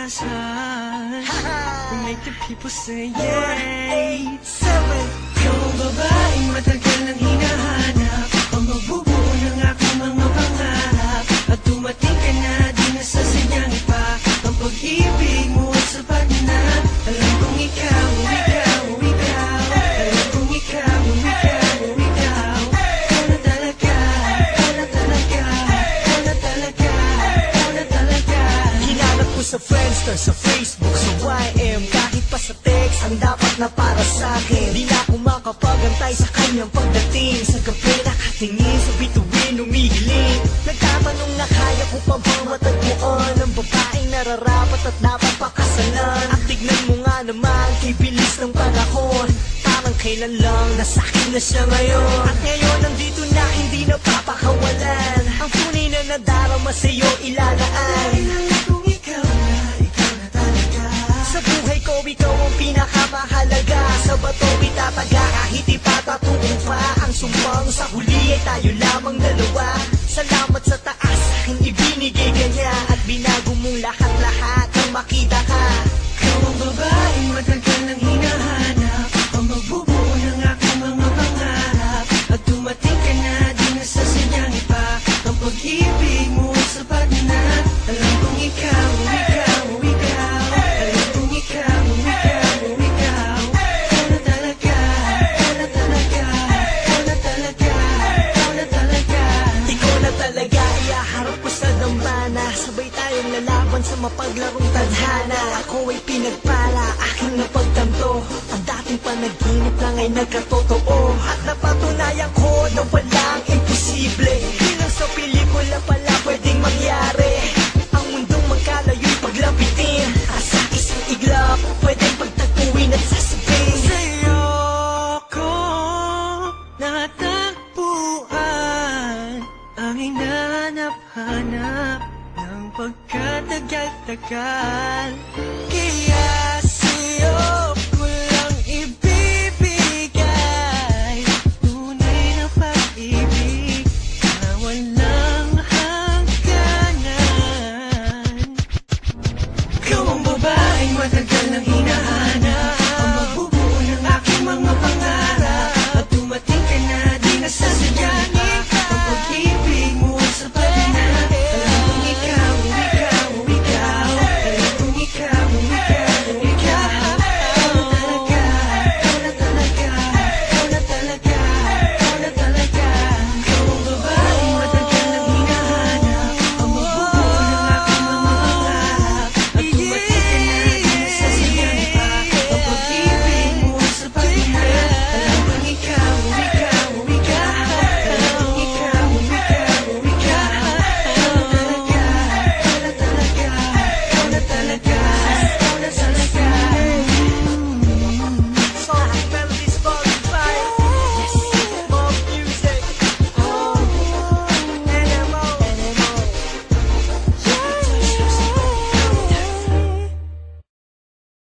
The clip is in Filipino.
massage. We make the people say yay. 8, 7. Ikaw ang babaeng matagal nang hinahanap, ang mabubuo ng aking mga pangarap. At dumating ka na, di na sasadyang pa. Ang pag-ibig mo ay sapat na. Alam kong ikaw, ikaw, ikaw. Alam kong ikaw, ikaw, ikaw. Ikaw na talaga, ikaw na talaga, ikaw na talaga, ikaw na talaga. Hinanap ko sa Friendster, sa Facebook, sa YM, kahit pa sa text, ang dapat na para sa'kin. Di na ako makapagantay sa kanyang pagdating. Sa gabi nakatingin, sa bituin umihiling. Nagtatanong na kaya ko pa bang matagpuan ang babaeng nararapat at dapat pakasalan. At tignan mo nga naman, kay bilis ng panahon, parang kailan lang nasa'kin na siya ngayon. At ngayon nandito na, hindi na papakawalan. Ang tunay na nadarama sa'yo ilalaan. Kung ikaw na talaga. Sa buhay ko, ikaw ang pinakamahalaga. Sa bato itataga, kahit ipatatuong pa ang sumpang. Sa huli ay tayo lamang dalawa. Salamat sa taas, aking ibinigay ka niya. At binago mong lahat-lahat nang makita ka. Ikaw ang babaeng matagal nang hinahanap, ang magbubuo ng aking mga pangarap. At dumating ka na, di na sasadyang pa. Ang pag-ibig mo ay sapat na. Alam kong ikaw, ikaw, ikaw. Alam kong ikaw, ikaw, ikaw. Ikaw na talaga, ikaw na talaga, ikaw na talaga, ikaw na talaga. Ikaw na talaga, iaharap ko sa dambana. Sabay tayong lalaban sa mapaglarong tadhana. Ako ay pinagpala, aking napagtanto. Ang dating panaginip lang ay nagkatotoo. At napatunayan ko na walang imposible. Di lang sa pelikula pala pwedeng mangyari. Ang mundong magkalayo'y paglapitin. At sa isang iglap, pwedeng pagtagpuin at sasabing Sa'yo ko natagpuan ang hinanap-hanap ng pagkatagal-tagal. Kaya sa'yo